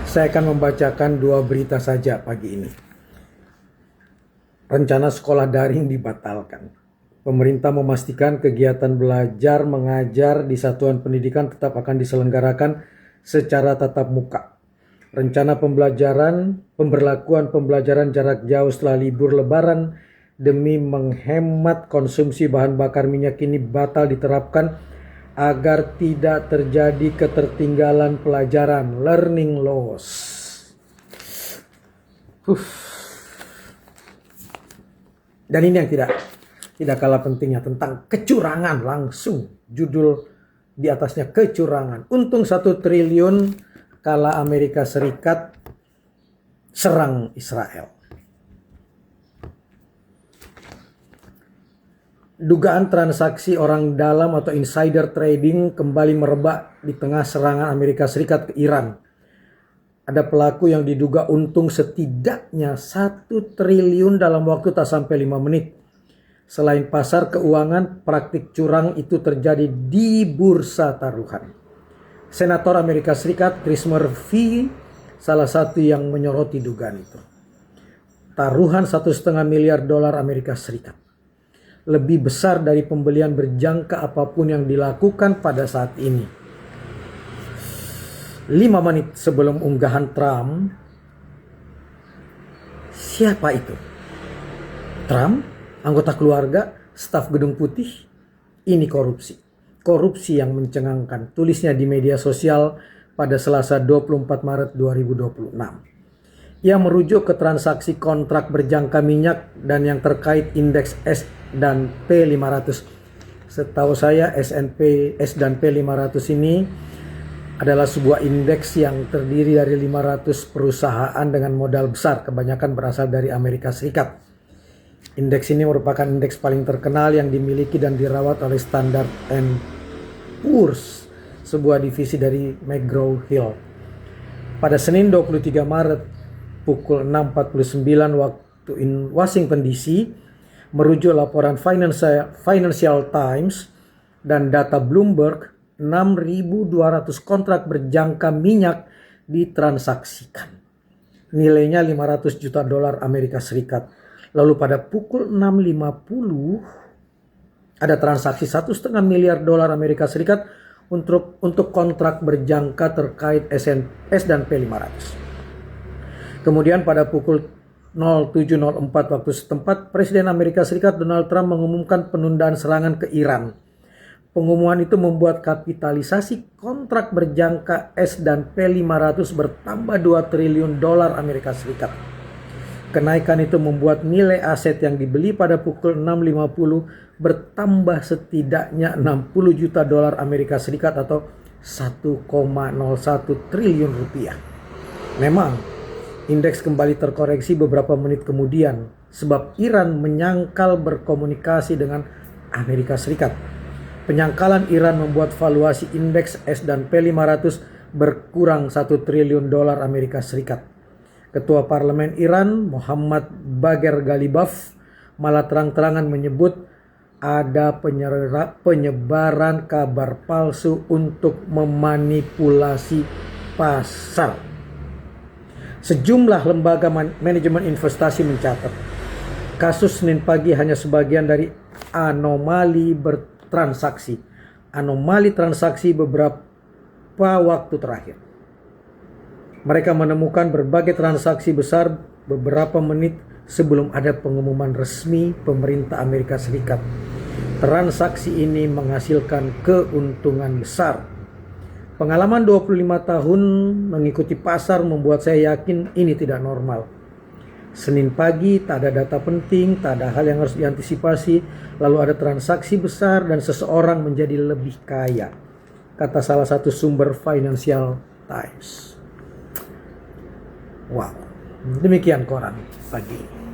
Saya akan membacakan 2 berita saja pagi ini. Rencana sekolah daring dibatalkan. Pemerintah memastikan kegiatan belajar mengajar di satuan pendidikan tetap akan diselenggarakan secara tatap muka. Rencana pemberlakuan pembelajaran jarak jauh setelah libur Lebaran demi menghemat konsumsi bahan bakar minyak ini batal diterapkan agar tidak terjadi ketertinggalan pelajaran, learning loss. Dan ini yang tidak kalah pentingnya, tentang kecurangan langsung. Judul di atasnya kecurangan. Untung 1 triliun kala Amerika Serikat serang Israel. Dugaan transaksi orang dalam atau insider trading kembali merebak di tengah serangan Amerika Serikat ke Iran. Ada pelaku yang diduga untung setidaknya 1 triliun dalam waktu tak sampai 5 menit. Selain pasar keuangan, praktik curang itu terjadi di bursa taruhan. Senator Amerika Serikat Chris Murphy salah satu yang menyoroti dugaan itu. Taruhan $1,5 miliar Amerika Serikat. Lebih besar dari pembelian berjangka apapun yang dilakukan pada saat ini. 5 menit sebelum unggahan Trump, siapa itu? Trump, anggota keluarga, staf Gedung Putih? Ini korupsi. Korupsi yang mencengangkan, tulisnya di media sosial pada Selasa 24 Maret 2026. Ia merujuk ke transaksi kontrak berjangka minyak dan yang terkait indeks S dan P500. Setahu saya S&P S dan P500 ini adalah sebuah indeks yang terdiri dari 500 perusahaan dengan modal besar, kebanyakan berasal dari Amerika Serikat. Indeks ini merupakan indeks paling terkenal yang dimiliki dan dirawat oleh Standard & Poor's, sebuah divisi dari McGraw-Hill. Pada Senin 23 Maret pukul 6.49 waktu in Washington DC, merujuk laporan Financial Times dan data Bloomberg, 6.200 kontrak berjangka minyak ditransaksikan. Nilainya $500 juta Amerika Serikat. Lalu pada pukul 6.50 ada transaksi $1,5 miliar Amerika Serikat untuk kontrak berjangka terkait S dan P500. Kemudian pada pukul 07.04 waktu setempat, Presiden Amerika Serikat Donald Trump mengumumkan penundaan serangan ke Iran. Pengumuman itu membuat kapitalisasi kontrak berjangka S dan P500 bertambah $2 triliun Amerika Serikat. Kenaikan itu membuat nilai aset yang dibeli pada pukul 6.50 bertambah setidaknya $60 juta Amerika Serikat atau 1,01 triliun rupiah. Memang indeks kembali terkoreksi beberapa menit kemudian sebab Iran menyangkal berkomunikasi dengan Amerika Serikat. Penyangkalan Iran membuat valuasi indeks S dan P500 berkurang $1 triliun Amerika Serikat. Ketua Parlemen Iran, Mohammad Bagher Ghalibaf, malah terang-terangan menyebut ada penyebaran kabar palsu untuk memanipulasi pasar. Sejumlah lembaga manajemen investasi mencatat kasus Senin pagi hanya sebagian dari anomali transaksi beberapa waktu terakhir. Mereka menemukan berbagai transaksi besar beberapa menit sebelum ada pengumuman resmi pemerintah Amerika Serikat. Transaksi ini menghasilkan keuntungan besar. Pengalaman 25 tahun mengikuti pasar membuat saya yakin ini tidak normal. Senin pagi tak ada data penting, tak ada hal yang harus diantisipasi, lalu ada transaksi besar dan seseorang menjadi lebih kaya, kata salah satu sumber Financial Times. Wow, demikian koran pagi ini.